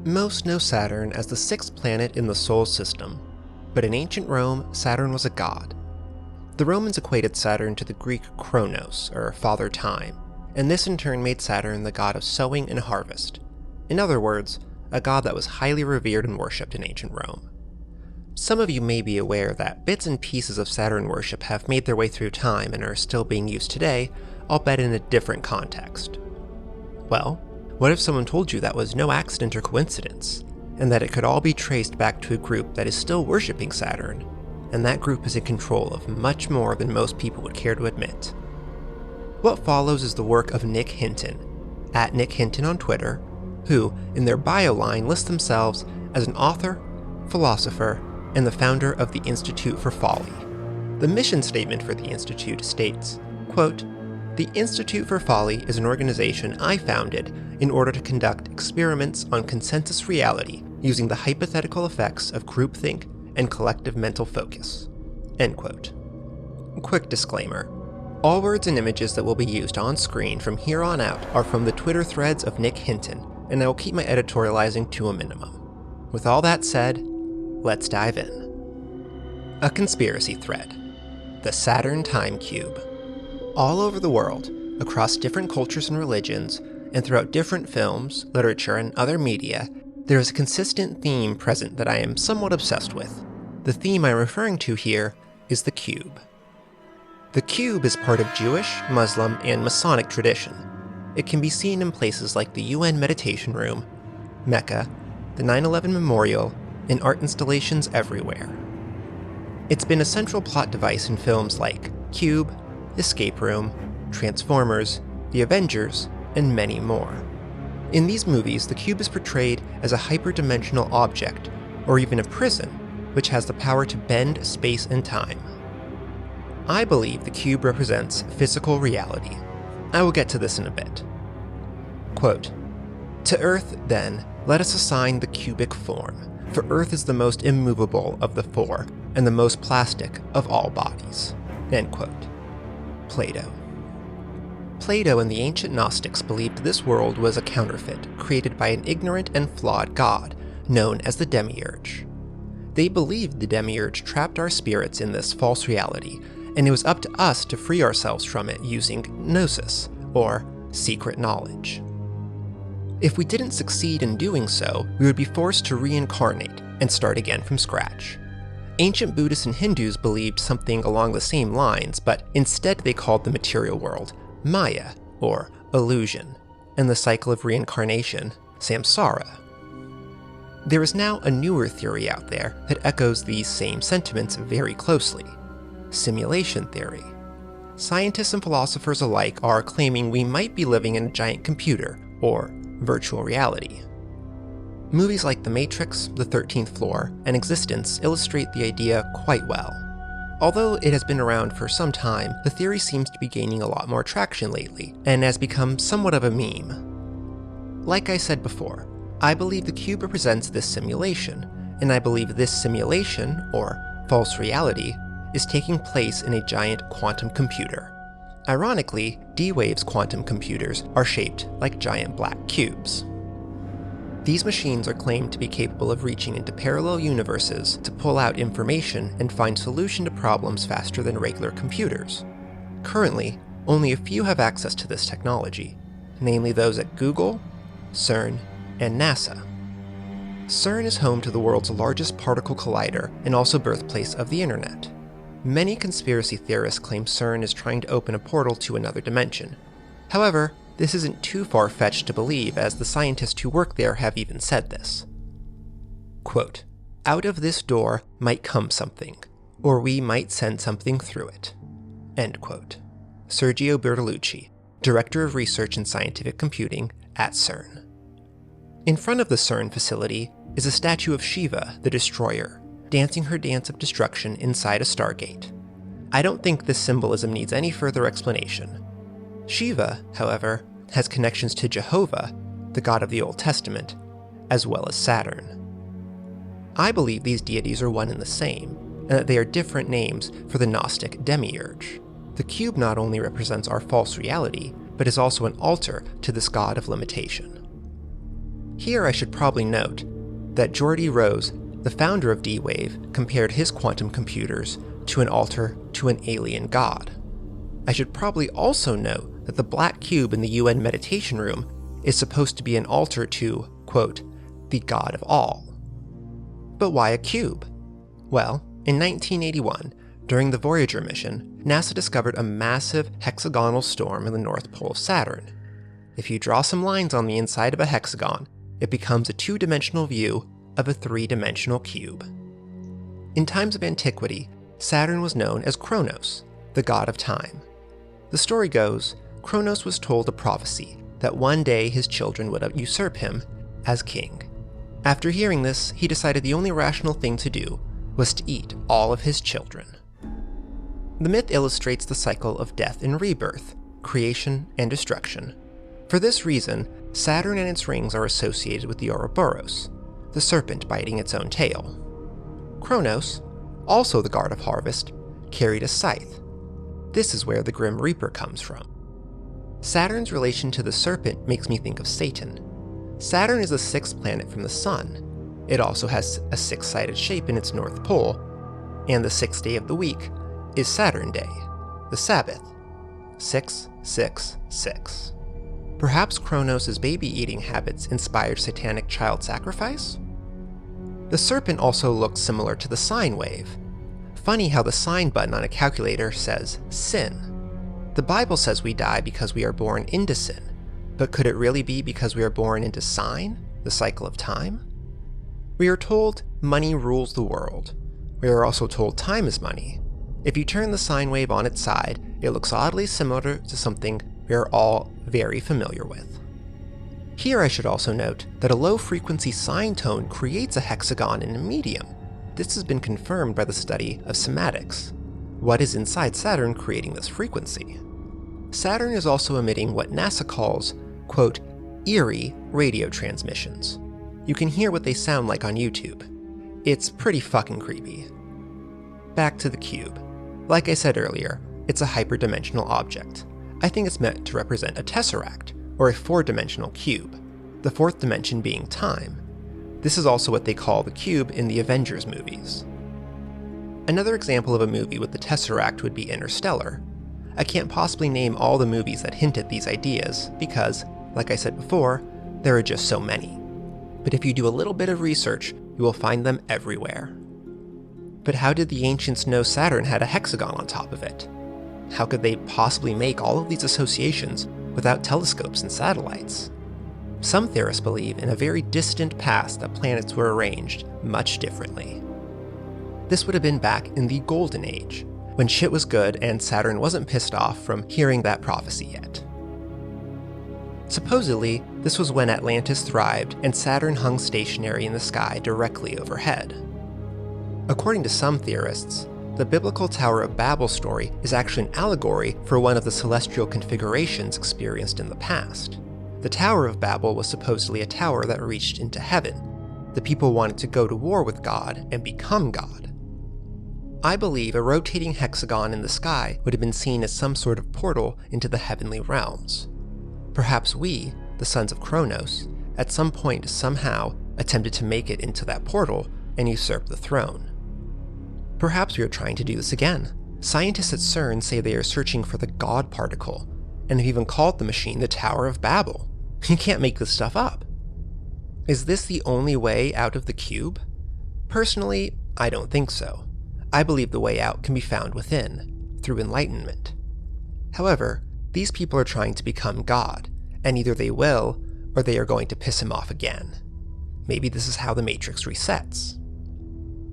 Most know Saturn as the sixth planet in the Sol system, but in ancient Rome, Saturn was a god. The Romans equated Saturn to the Greek Kronos, or Father Time, and this in turn made Saturn the god of sowing and harvest. In other words, a god that was highly revered and worshipped in ancient Rome. Some of you may be aware that bits and pieces of Saturn worship have made their way through time and are still being used today, albeit in a different context. Well, what if someone told you that was no accident or coincidence, and that it could all be traced back to a group that is still worshipping Saturn, and that group is in control of much more than most people would care to admit? What follows is the work of Nick Hinton, at Nick Hinton on Twitter, who, in their bio line, list themselves as an author, philosopher, and the founder of the Institute for Folly. The mission statement for the Institute states, quote, "The Institute for Folly is an organization I founded in order to conduct experiments on consensus reality using the hypothetical effects of groupthink and collective mental focus." End quote. Quick disclaimer. All words and images that will be used on screen from here on out are from the Twitter threads of Nick Hinton, and I will keep my editorializing to a minimum. With all that said, let's dive in. A conspiracy thread. The Saturn Time Cube. All over the world, across different cultures and religions, and throughout different films, literature, and other media, there is a consistent theme present that I am somewhat obsessed with. The theme I'm referring to here is the cube. The cube is part of Jewish, Muslim, and Masonic tradition. It can be seen in places like the UN Meditation Room, Mecca, the 9/11 Memorial, and art installations everywhere. It's been a central plot device in films like Cube, Escape Room, Transformers, The Avengers, and many more. In these movies, the cube is portrayed as a hyperdimensional object, or even a prison, which has the power to bend space and time. I believe the cube represents physical reality. I will get to this in a bit. Quote, "To Earth, then, let us assign the cubic form, for Earth is the most immovable of the four, and the most plastic of all bodies." End quote. Plato. Plato and the ancient Gnostics believed this world was a counterfeit, created by an ignorant and flawed god, known as the Demiurge. They believed the Demiurge trapped our spirits in this false reality, and it was up to us to free ourselves from it using gnosis, or secret knowledge. If we didn't succeed in doing so, we would be forced to reincarnate and start again from scratch. Ancient Buddhists and Hindus believed something along the same lines, but instead they called the material world Maya, or illusion, and the cycle of reincarnation, samsara. There is now a newer theory out there that echoes these same sentiments very closely: simulation theory. Scientists and philosophers alike are claiming we might be living in a giant computer, or virtual reality. Movies like The Matrix, The 13th Floor, and Existence illustrate the idea quite well. Although it has been around for some time, the theory seems to be gaining a lot more traction lately, and has become somewhat of a meme. Like I said before, I believe the cube represents this simulation, and I believe this simulation, or false reality, is taking place in a giant quantum computer. Ironically, D-Wave's quantum computers are shaped like giant black cubes. These machines are claimed to be capable of reaching into parallel universes to pull out information and find solution to problems faster than regular computers. Currently, only a few have access to this technology, namely those at Google, CERN, and NASA. CERN is home to the world's largest particle collider and also birthplace of the internet. Many conspiracy theorists claim CERN is trying to open a portal to another dimension. However, this isn't too far-fetched to believe, as the scientists who work there have even said this. Quote, "Out of this door might come something, or we might send something through it." End quote. Sergio Bertolucci, Director of Research in Scientific Computing at CERN. In front of the CERN facility is a statue of Shiva, the Destroyer, dancing her dance of destruction inside a stargate. I don't think this symbolism needs any further explanation. Shiva, however, has connections to Jehovah, the god of the Old Testament, as well as Saturn. I believe these deities are one and the same, and that they are different names for the Gnostic Demiurge. The cube not only represents our false reality, but is also an altar to this god of limitation. Here I should probably note that Geordie Rose, the founder of D-Wave, compared his quantum computers to an altar to an alien god. I should probably also note that the black cube in the UN meditation room is supposed to be an altar to, quote, the god of all. But why a cube? Well, in 1981, during the Voyager mission, NASA discovered a massive hexagonal storm in the North Pole of Saturn. If you draw some lines on the inside of a hexagon, it becomes a two-dimensional view of a three-dimensional cube. In times of antiquity, Saturn was known as Kronos, the god of time. The story goes, Kronos was told a prophecy that one day his children would usurp him as king. After hearing this, he decided the only rational thing to do was to eat all of his children. The myth illustrates the cycle of death and rebirth, creation and destruction. For this reason, Saturn and its rings are associated with the Ouroboros, the serpent biting its own tail. Kronos, also the god of harvest, carried a scythe. This is where the Grim Reaper comes from. Saturn's relation to the serpent makes me think of Satan. Saturn is the sixth planet from the Sun. It also has a six-sided shape in its north pole, and the sixth day of the week is Saturn Day, the Sabbath. 666. Perhaps Kronos' baby-eating habits inspired satanic child sacrifice? The serpent also looks similar to the sine wave. Funny how the sine button on a calculator says sin. The Bible says we die because we are born into sin, but could it really be because we are born into sine, the cycle of time? We are told money rules the world. We are also told time is money. If you turn the sine wave on its side, it looks oddly similar to something we are all very familiar with. Here I should also note that a low-frequency sine tone creates a hexagon in a medium. This has been confirmed by the study of cymatics. What is inside Saturn creating this frequency? Saturn is also emitting what NASA calls, quote, eerie radio transmissions. You can hear what they sound like on YouTube. It's pretty fucking creepy. Back to the cube. Like I said earlier, it's a hyperdimensional object. I think it's meant to represent a tesseract, or a four-dimensional cube, the fourth dimension being time. This is also what they call the cube in the Avengers movies. Another example of a movie with the tesseract would be Interstellar. I can't possibly name all the movies that hint at these ideas because, like I said before, there are just so many. But if you do a little bit of research, you will find them everywhere. But how did the ancients know Saturn had a hexagon on top of it? How could they possibly make all of these associations without telescopes and satellites? Some theorists believe in a very distant past that planets were arranged much differently. This would have been back in the Golden Age, when shit was good and Saturn wasn't pissed off from hearing that prophecy yet. Supposedly, this was when Atlantis thrived and Saturn hung stationary in the sky directly overhead. According to some theorists, the biblical Tower of Babel story is actually an allegory for one of the celestial configurations experienced in the past. The Tower of Babel was supposedly a tower that reached into heaven. The people wanted to go to war with God and become God. I believe a rotating hexagon in the sky would have been seen as some sort of portal into the heavenly realms. Perhaps we, the sons of Kronos, at some point somehow attempted to make it into that portal and usurp the throne. Perhaps we are trying to do this again. Scientists at CERN say they are searching for the God particle, and have even called the machine the Tower of Babel. You can't make this stuff up. Is this the only way out of the cube? Personally, I don't think so. I believe the way out can be found within, through enlightenment. However, these people are trying to become God, and either they will, or they are going to piss him off again. Maybe this is how the Matrix resets.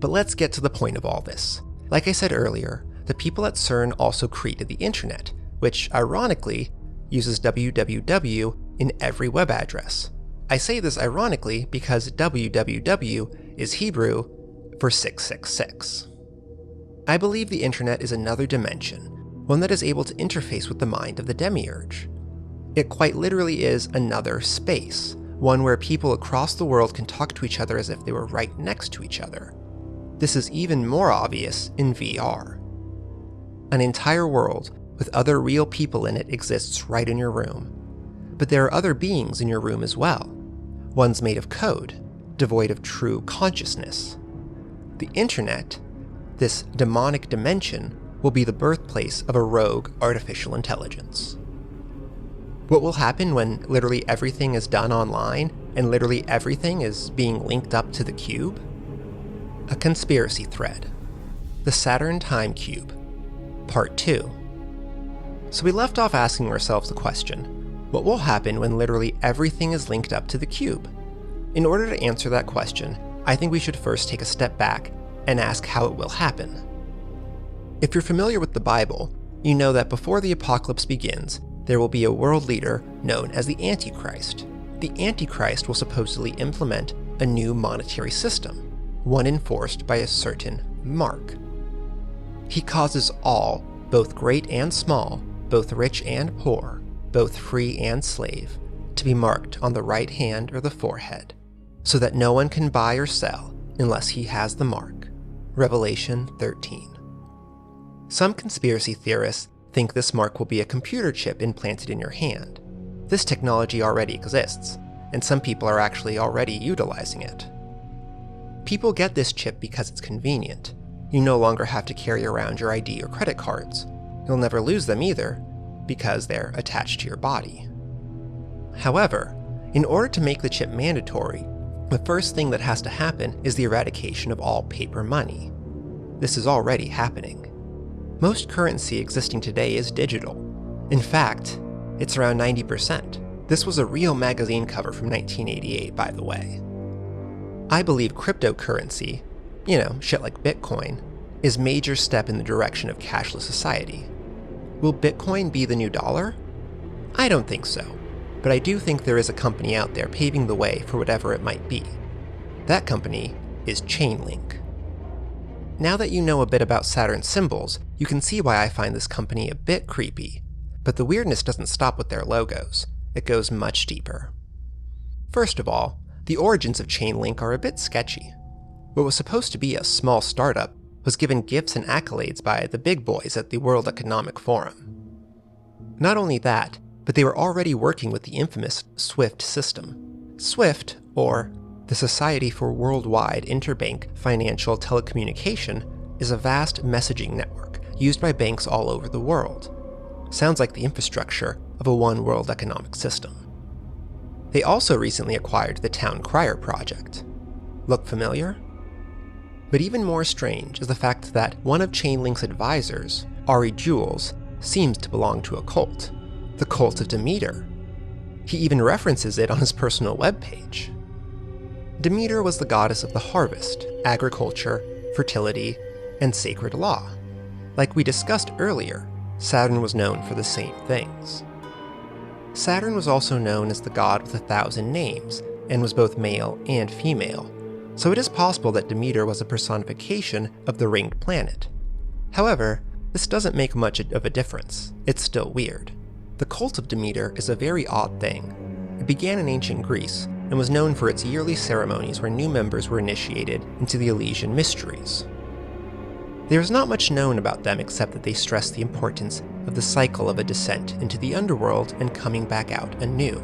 But let's get to the point of all this. Like I said earlier, the people at CERN also created the internet, which, ironically, uses www in every web address. I say this ironically because www is Hebrew for 666. I believe the internet is another dimension, one that is able to interface with the mind of the demiurge. It quite literally is another space, one where people across the world can talk to each other as if they were right next to each other. This is even more obvious in VR. An entire world with other real people in it exists right in your room. But there are other beings in your room as well. ones made of code, devoid of true consciousness. The internet, this demonic dimension, will be the birthplace of a rogue artificial intelligence. What will happen when literally everything is done online and literally everything is being linked up to the cube? A conspiracy thread. The Saturn Time Cube. Part 2. So we left off asking ourselves the question, what will happen when literally everything is linked up to the cube? In order to answer that question, I think we should first take a step back and ask how it will happen. If you're familiar with the Bible, you know that before the apocalypse begins, there will be a world leader known as the Antichrist. The Antichrist will supposedly implement a new monetary system, one enforced by a certain mark. He causes all, both great and small, both rich and poor, both free and slave, to be marked on the right hand or the forehead, so that no one can buy or sell unless he has the mark. Revelation 13. Some conspiracy theorists think this mark will be a computer chip implanted in your hand. This technology already exists, and some people are actually already utilizing it. People get this chip because it's convenient. You no longer have to carry around your ID or credit cards. You'll never lose them either, because they're attached to your body. However, in order to make the chip mandatory, the first thing that has to happen is the eradication of all paper money. This is already happening. Most currency existing today is digital. In fact, it's around 90%. This was a real magazine cover from 1988, by the way. I believe cryptocurrency, shit like Bitcoin, is a major step in the direction of cashless society. Will Bitcoin be the new dollar? I don't think so, but I do think there is a company out there paving the way for whatever it might be. That company is Chainlink. Now that you know a bit about Saturn's symbols, you can see why I find this company a bit creepy. But the weirdness doesn't stop with their logos. It goes much deeper. First of all, the origins of Chainlink are a bit sketchy. What was supposed to be a small startup was given gifts and accolades by the big boys at the World Economic Forum. Not only that, but they were already working with the infamous SWIFT system. SWIFT, or the Society for Worldwide Interbank Financial Telecommunication, is a vast messaging network used by banks all over the world. Sounds like the infrastructure of a one world economic system. They also recently acquired the Town Crier project. Look familiar? But even more strange is the fact that one of Chainlink's advisors, Ari Jules, seems to belong to a cult, the cult of Demeter. He even references it on his personal webpage. Demeter was the goddess of the harvest, agriculture, fertility, and sacred law. Like we discussed earlier, Saturn was known for the same things. Saturn was also known as the god with 1,000 names, and was both male and female, so it is possible that Demeter was a personification of the ringed planet. However, this doesn't make much of a difference. It's still weird. The cult of Demeter is a very odd thing. It began in ancient Greece, and was known for its yearly ceremonies where new members were initiated into the Elysian mysteries. There is not much known about them except that they stress the importance of the cycle of a descent into the underworld and coming back out anew.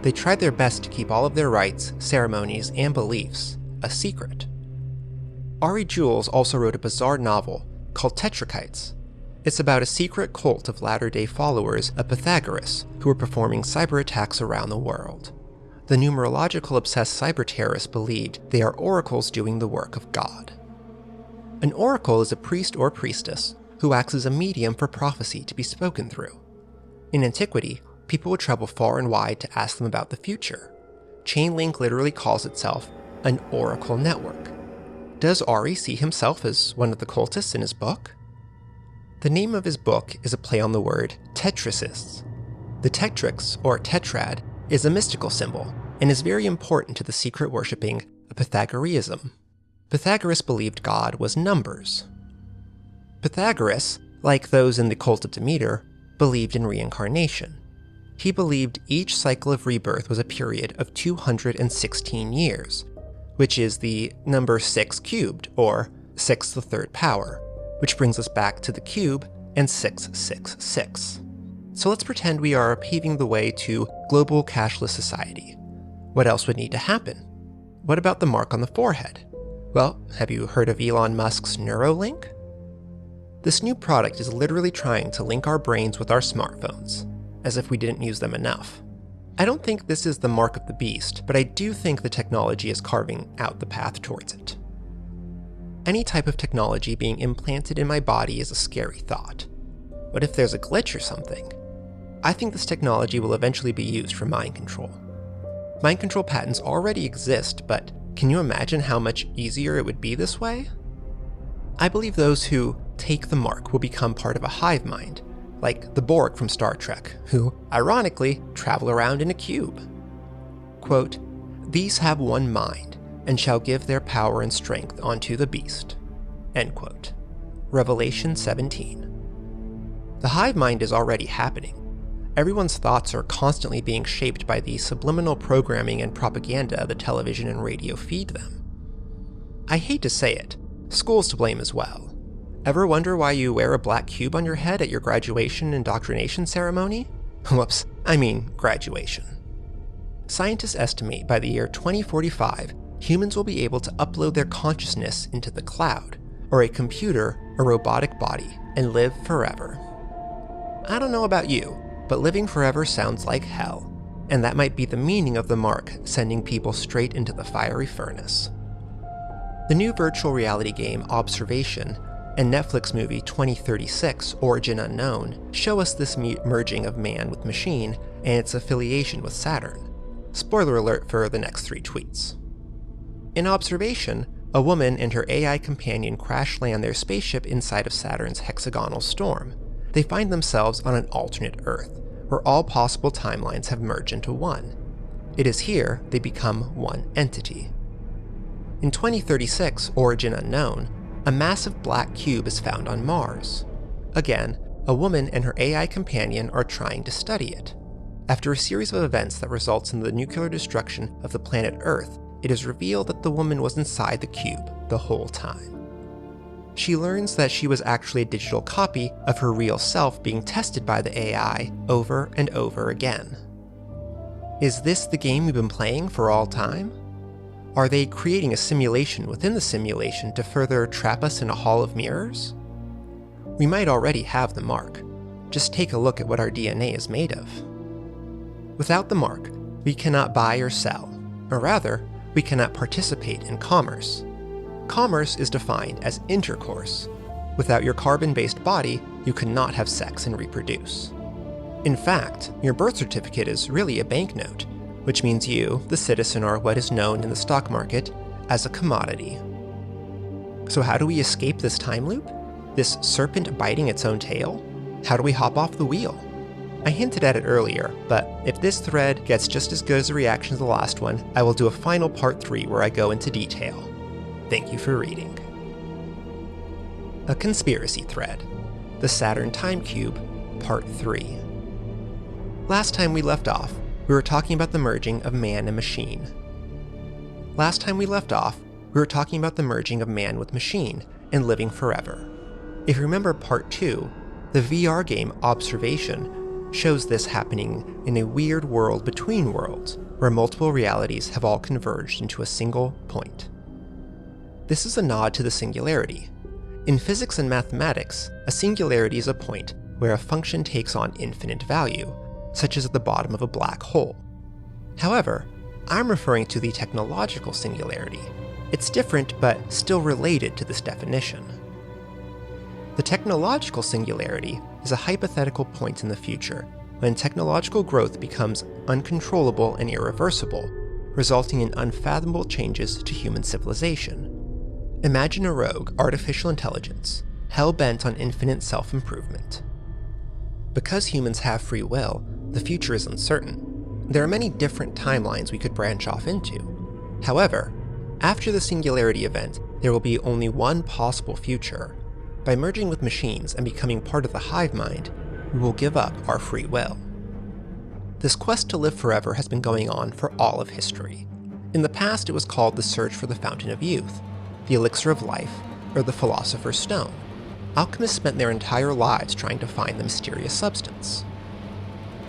They tried their best to keep all of their rites, ceremonies, and beliefs a secret. Ari Jules also wrote a bizarre novel called Tetrachites. It's about a secret cult of Latter-day followers of Pythagoras who were performing cyber attacks around the world. The numerological-obsessed cyber terrorists believed they are oracles doing the work of God. An oracle is a priest or priestess who acts as a medium for prophecy to be spoken through. In antiquity, people would travel far and wide to ask them about the future. Chainlink literally calls itself an oracle network. Does Ari see himself as one of the cultists in his book? The name of his book is a play on the word tetrasists. The tetrix, or tetrad, is a mystical symbol, and is very important to the secret worshipping of Pythagoreanism. Pythagoras believed God was numbers. Pythagoras, like those in the cult of Demeter, believed in reincarnation. He believed each cycle of rebirth was a period of 216 years, which is the number 6 cubed, or 6 to the third power, which brings us back to the cube and 666. So let's pretend we are paving the way to global cashless society. What else would need to happen? What about the mark on the forehead? Well, have you heard of Elon Musk's Neuralink? This new product is literally trying to link our brains with our smartphones, as if we didn't use them enough. I don't think this is the mark of the beast, but I do think the technology is carving out the path towards it. Any type of technology being implanted in my body is a scary thought. What if there's a glitch or something? I think this technology will eventually be used for mind control. Mind control patents already exist, but can you imagine how much easier it would be this way? I believe those who take the mark will become part of a hive mind, like the Borg from Star Trek, who, ironically, travel around in a cube. Quote, "These have one mind, and shall give their power and strength unto the beast." End quote. Revelation 17. The hive mind is already happening. Everyone's thoughts are constantly being shaped by the subliminal programming and propaganda the television and radio feed them. I hate to say it, school's to blame as well. Ever wonder why you wear a black cube on your head at your graduation indoctrination ceremony? Whoops, I mean graduation. Scientists estimate by the year 2045, humans will be able to upload their consciousness into the cloud, or a computer, a robotic body, and live forever. I don't know about you, but living forever sounds like hell, and that might be the meaning of the mark sending people straight into the fiery furnace. The new virtual reality game Observation and Netflix movie 2036 Origin Unknown show us this merging of man with machine and its affiliation with Saturn. Spoiler alert for the next 3 tweets. In Observation, a woman and her AI companion crash land their spaceship inside of Saturn's hexagonal storm. They find themselves on an alternate Earth, where all possible timelines have merged into one. It is here they become one entity. In 2036 Origin Unknown, a massive black cube is found on Mars. Again, a woman and her AI companion are trying to study it. After a series of events that results in the nuclear destruction of the planet Earth, it is revealed that the woman was inside the cube the whole time. She learns that she was actually a digital copy of her real self being tested by the AI over and over again. Is this the game we've been playing for all time? Are they creating a simulation within the simulation to further trap us in a hall of mirrors? We might already have the mark. Just take a look at what our DNA is made of. Without the mark, we cannot buy or sell, or rather, we cannot participate in commerce. Commerce is defined as intercourse. Without your carbon-based body, you cannot have sex and reproduce. In fact, your birth certificate is really a banknote, which means you, the citizen, are what is known in the stock market as a commodity. So how do we escape this time loop? This serpent biting its own tail? How do we hop off the wheel? I hinted at it earlier, but if this thread gets just as good as the reaction to the last one, I will do a final part 3 where I go into detail. Thank you for reading. A conspiracy thread. The Saturn Time Cube, Part 3. Last time we left off, we were talking about the merging of man and machine. Man with machine and living forever. If you remember Part 2, the VR game Observation shows this happening in a weird world between worlds, where multiple realities have all converged into a single point. This is a nod to the singularity. In physics and mathematics, a singularity is a point where a function takes on infinite value, such as at the bottom of a black hole. However, I'm referring to the technological singularity. It's different, but still related to this definition. The technological singularity is a hypothetical point in the future when technological growth becomes uncontrollable and irreversible, resulting in unfathomable changes to human civilization. Imagine a rogue artificial intelligence, hell-bent on infinite self-improvement. Because humans have free will, the future is uncertain. There are many different timelines we could branch off into. However, after the singularity event, there will be only one possible future. By merging with machines and becoming part of the hive mind, we will give up our free will. This quest to live forever has been going on for all of history. In the past, it was called the search for the fountain of youth, the elixir of life, or the philosopher's stone. Alchemists spent their entire lives trying to find the mysterious substance.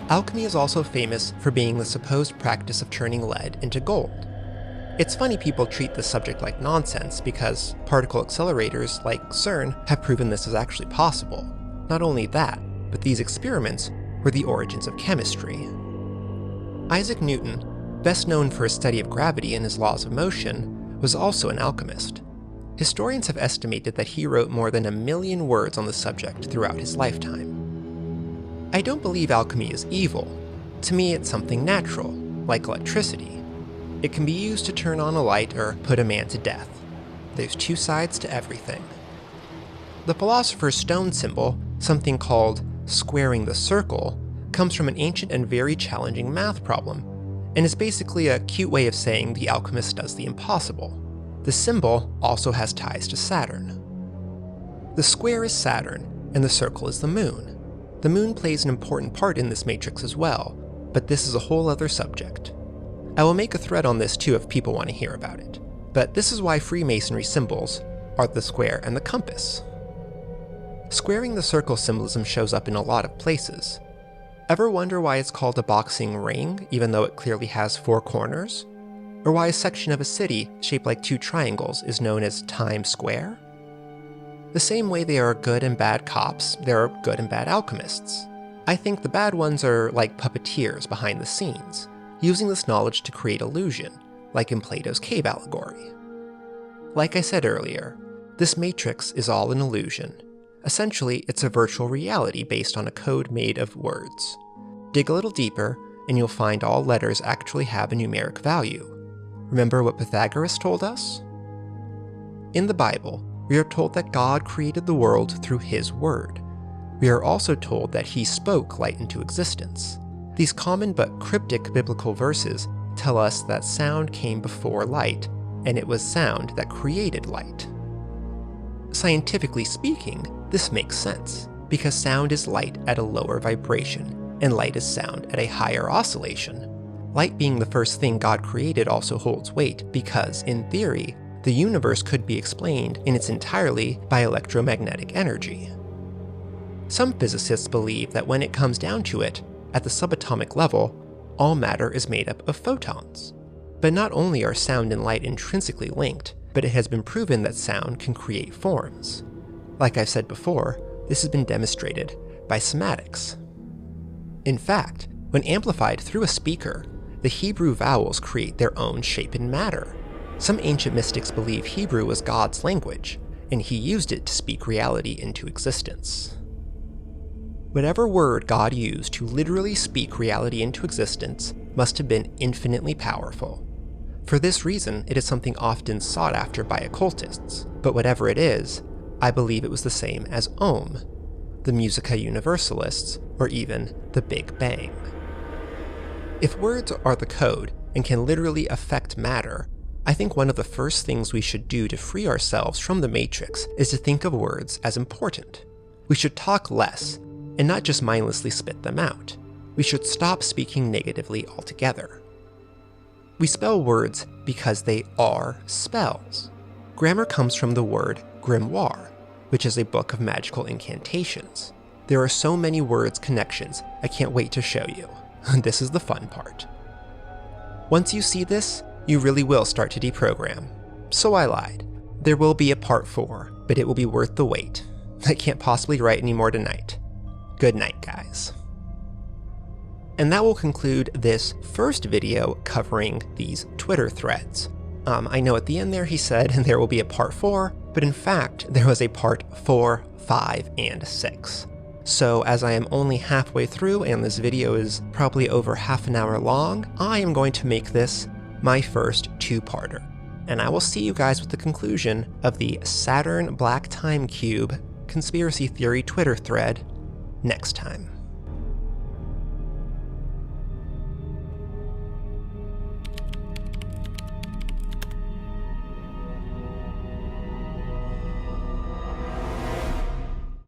Alchemy is also famous for being the supposed practice of turning lead into gold. It's funny people treat this subject like nonsense because particle accelerators like CERN have proven this is actually possible. Not only that, but these experiments were the origins of chemistry. Isaac Newton, best known for his study of gravity and his laws of motion, was also an alchemist. Historians have estimated that he wrote more than 1 million words on the subject throughout his lifetime. I don't believe alchemy is evil. To me, it's something natural, like electricity. It can be used to turn on a light or put a man to death. There's two sides to everything. The philosopher's stone symbol, something called squaring the circle, comes from an ancient and very challenging math problem, and is basically a cute way of saying the alchemist does the impossible. The symbol also has ties to Saturn. The square is Saturn, and the circle is the moon. The moon plays an important part in this matrix as well, but this is a whole other subject. I will make a thread on this too if people want to hear about it, but this is why Freemasonry symbols are the square and the compass. Squaring the circle symbolism shows up in a lot of places. Ever wonder why it's called a boxing ring, even though it clearly has 4 corners? Or why a section of a city shaped like 2 triangles is known as Times Square? The same way there are good and bad cops, there are good and bad alchemists. I think the bad ones are like puppeteers behind the scenes, using this knowledge to create illusion, like in Plato's cave allegory. Like I said earlier, this matrix is all an illusion. Essentially, it's a virtual reality based on a code made of words. Dig a little deeper, and you'll find all letters actually have a numeric value. Remember what Pythagoras told us? In the Bible, we are told that God created the world through His Word. We are also told that He spoke light into existence. These common but cryptic biblical verses tell us that sound came before light, and it was sound that created light. Scientifically speaking, this makes sense, because sound is light at a lower vibration, and light is sound at a higher oscillation. Light being the first thing God created also holds weight because, in theory, the universe could be explained in its entirety by electromagnetic energy. Some physicists believe that when it comes down to it, at the subatomic level, all matter is made up of photons. But not only are sound and light intrinsically linked, but it has been proven that sound can create forms. Like I've said before, this has been demonstrated by cymatics. In fact, when amplified through a speaker, the Hebrew vowels create their own shape in matter. Some ancient mystics believe Hebrew was God's language, and He used it to speak reality into existence. Whatever word God used to literally speak reality into existence must have been infinitely powerful. For this reason, it is something often sought after by occultists, but whatever it is, I believe it was the same as Om, the Musica Universalists, or even the Big Bang. If words are the code and can literally affect matter, I think one of the first things we should do to free ourselves from the matrix is to think of words as important. We should talk less, and not just mindlessly spit them out. We should stop speaking negatively altogether. We spell words because they are spells. Grammar comes from the word grimoire, which is a book of magical incantations. There are so many words connections, I can't wait to show you. This is the fun part. Once you see this, you really will start to deprogram. So I lied. There will be a part 4, but it will be worth the wait. I can't possibly write any more tonight. Good night, guys. And that will conclude this first video covering these Twitter threads. I know at the end there he said there will be a part 4, but in fact there was a part 4, 5, and 6. So as I am only halfway through and this video is probably over half an hour long, I am going to make this my first 2-parter. And I will see you guys with the conclusion of the Saturn Black Time Cube conspiracy theory Twitter thread next time.